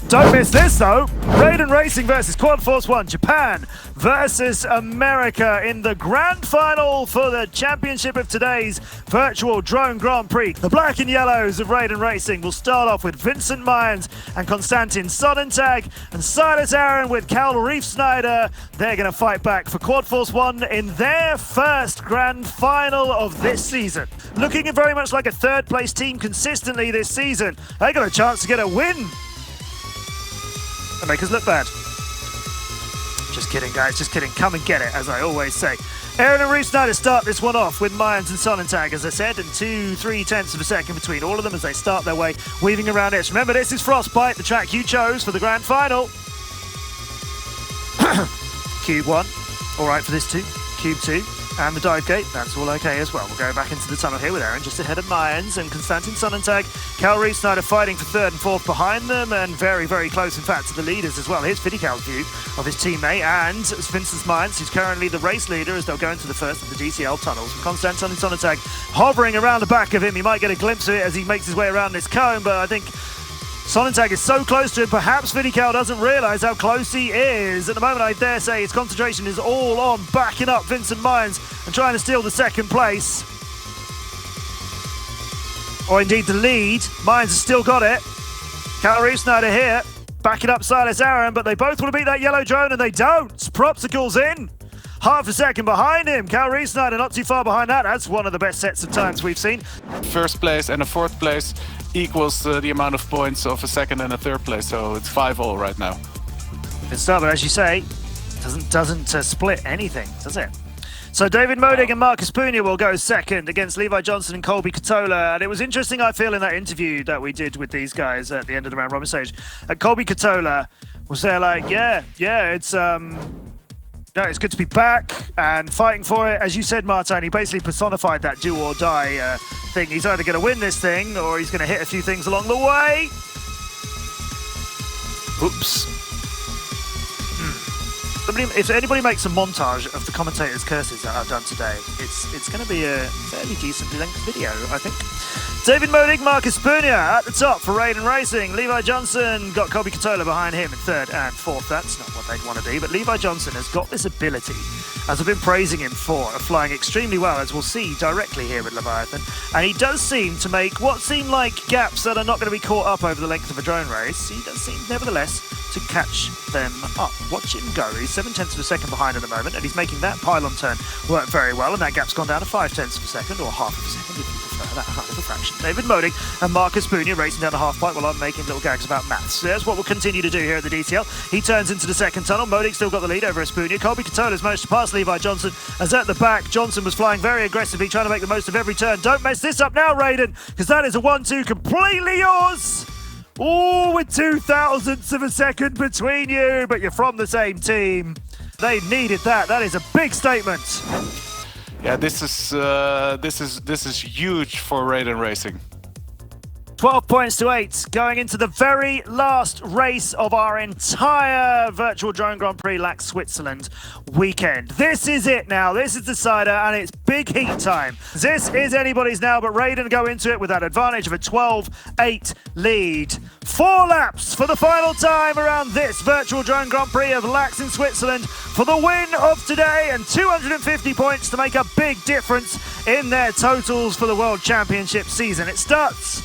Don't miss this though. Raiden Racing versus Quad Force 1. Japan versus America in the grand final for the championship of today's virtual drone Grand Prix. The black and yellows of Raiden Racing will start off with Vincent Mayans and Konstantin Sonnentag, and Silas Aaron with Cal Reef-Snyder. They're going to fight back for Quad Force 1 in their first grand final of this season. Looking very much like a third place team consistently this season. They got a chance to get a win and make us look bad. Just kidding, guys, just kidding. Come and get it, as I always say. Aaron and Reef-Snyder start this one off with Mayans and Sonnentag, as I said, and 2-3 tenths of a second between all of them as they start their way weaving around this. Remember, this is Frostbite, the track you chose for the grand final. Cube 1, all right for this too. Cube 2. And the dive gate, that's all okay as well. We'll go back into the tunnel here with Aaron just ahead of Mayans and Konstantin Sonnentag. Cal Reef-Snyder fighting for third and fourth behind them, and very, very close, in fact, to the leaders as well. Here's Vidical's view of his teammate, and Vincent Mayans, who's currently the race leader as they'll go into the first of the DCL tunnels. Konstantin Sonnentag hovering around the back of him. You might get a glimpse of it as he makes his way around this cone, but I think Sonnentag is so close to him, perhaps Vidical doesn't realise how close he is. At the moment, I dare say his concentration is all on backing up Vincent Mayans and trying to steal the second place. Or indeed the lead. Mayans has still got it. Cal Reef-Snyder here, backing up Silas Aaron, but they both want to beat that yellow drone and they don't. Propsicle's in. Half a second behind him. Cal Reef-Snyder not too far behind that. That's one of the best sets of times we've seen. First place and a fourth place equals the amount of points of a second and a third place, so it's 5-all right now. Good start, but as you say, doesn't split anything, does it? So David Modig and Marcus Pugna will go second against Levi Johnson and Colby Katola. And it was interesting, I feel, in that interview that we did with these guys at the end of the round robin stage. Colby Katola was there like, yeah, it's good to be back and fighting for it. As you said, Martin, he basically personified that do or die thing. He's either going to win this thing or he's going to hit a few things along the way. Oops. If anybody makes a montage of the commentators' curses that I've done today, it's going to be a fairly decently length video, I think. David Modig, Marcus Pugna at the top for Raiden Racing. Levi Johnson got Colby Katola behind him in third and fourth. That's not what they'd want to do, but Levi Johnson has got this ability, as I've been praising him for, of flying extremely well, as we'll see directly here with Leviathan. And he does seem to make what seem like gaps that are not going to be caught up over the length of a drone race. He does seem, nevertheless, to catch them up. Watch him go. He's 7/10 of a second behind at the moment, and he's making that pylon turn work very well, and that gap's gone down to 5/10 of a second, or half of a second if you prefer that kind of a fraction. David Modig and Marcus Pugna racing down the half pipe while I'm making little gags about maths. So that's what we'll continue to do here at the DCL. He turns into the second tunnel. Modig still got the lead over Pugna. Colby Katola's managed to pass Levi Johnson, as at the back, Johnson was flying very aggressively, trying to make the most of every turn. Don't mess this up now, Raiden, because that is a 1-2 completely yours. Oh, with 0.02 of a second between you, but you're from the same team. They needed that. That is a big statement. Yeah, this is huge for Raiden Racing. 12 points to 8, going into the very last race of our entire Virtual Drone Grand Prix LAAX Switzerland weekend. This is it now. This is the decider, and it's big heat time. This is anybody's now, but Raiden go into it with that advantage of a 12-8 lead. 4 laps for the final time around this Virtual Drone Grand Prix of LAAX in Switzerland for the win of today, and 250 points to make a big difference in their totals for the World Championship season. It starts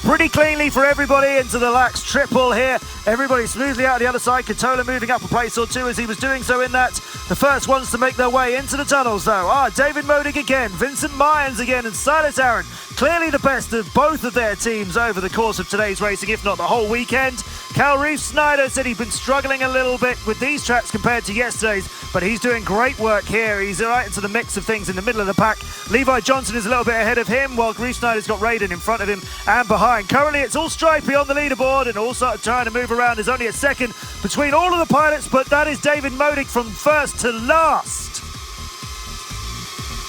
pretty cleanly for everybody into the LAAX triple here. Everybody smoothly out the other side. Katola moving up a place or two as he was doing so in that. The first ones to make their way into the tunnels, though, are David Modig again, Vincent Mayans again, and Silas Aaron. Clearly the best of both of their teams over the course of today's racing, if not the whole weekend. Cal Reef-Snyder said he'd been struggling a little bit with these tracks compared to yesterday's, but he's doing great work here. He's right into the mix of things in the middle of the pack. Levi Johnson is a little bit ahead of him, while Reef-Snyder's got Raiden in front of him and behind. Currently it's all Stripey on the leaderboard, and also trying to move around. There's only a second between all of the pilots, but that is David Modig from first to last.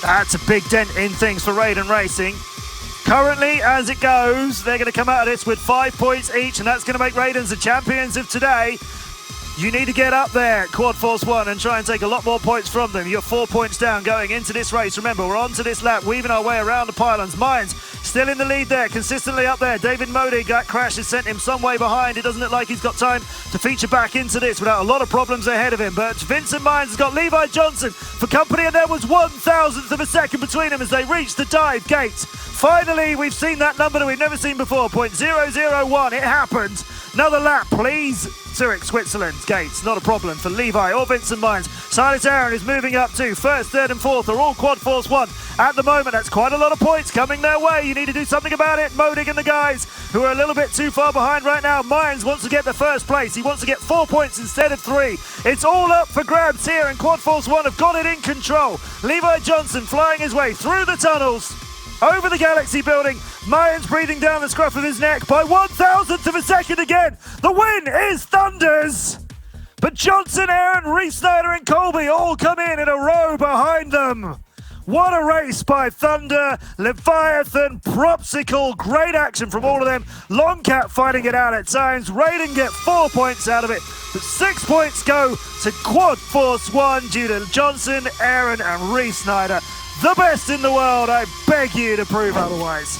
That's a big dent in things for Raiden Racing. Currently, as it goes, they're going to come out of this with 5 points each, and that's going to make Raidens the champions of today. You need to get up there, Quad Force 1, and try and take a lot more points from them. You're 4 points down going into this race. Remember, we're on to this lap, weaving our way around the pylons. Mayans still in the lead there, consistently up there. David Modig, that crash has sent him some way behind. It doesn't look like he's got time to feature back into this without a lot of problems ahead of him. But Vincent Mines has got Levi Johnson for company, and there was 1,000th of a second between them as they reached the dive gate. Finally, we've seen that number that we've never seen before, 0.001. It happened. Another lap, please. Zurich, Switzerland, gates, not a problem for Levi or Vincent Mines. Silas Aaron is moving up too. First, third and fourth are all Quad Force 1 at the moment. That's quite a lot of points coming their way. You need to do something about it. Modig and the guys who are a little bit too far behind right now. Mines wants to get the first place. He wants to get 4 points instead of 3. It's all up for grabs here, and Quad Force 1 have got it in control. Levi Johnson flying his way through the tunnels, over the Galaxy building. Mayans breathing down the scruff of his neck by 1,000th of a second again. The win is Thunder's. But Johnson, Aaron, Reese Snyder and Colby all come in a row behind them. What a race by Thunder, Leviathan, Propsicle. Great action from all of them. Longcat fighting it out at times. Raiden get 4 points out of it. But 6 points go to Quad Force 1 due to Johnson, Aaron and Reese Snyder. The best in the world, I beg you to prove otherwise.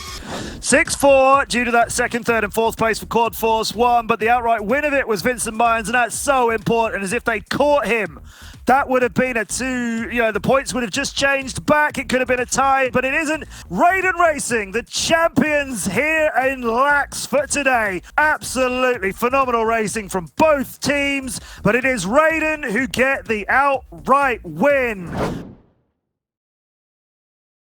6-4 due to that second, third and fourth place for Quad Force 1, but the outright win of it was Vincent Mines, and that's so important, as if they caught him, that would have been a 2, the points would have just changed back. It could have been a tie, but it isn't. Raiden Racing, the champions here in LAAX for today. Absolutely phenomenal racing from both teams, but it is Raiden who get the outright win.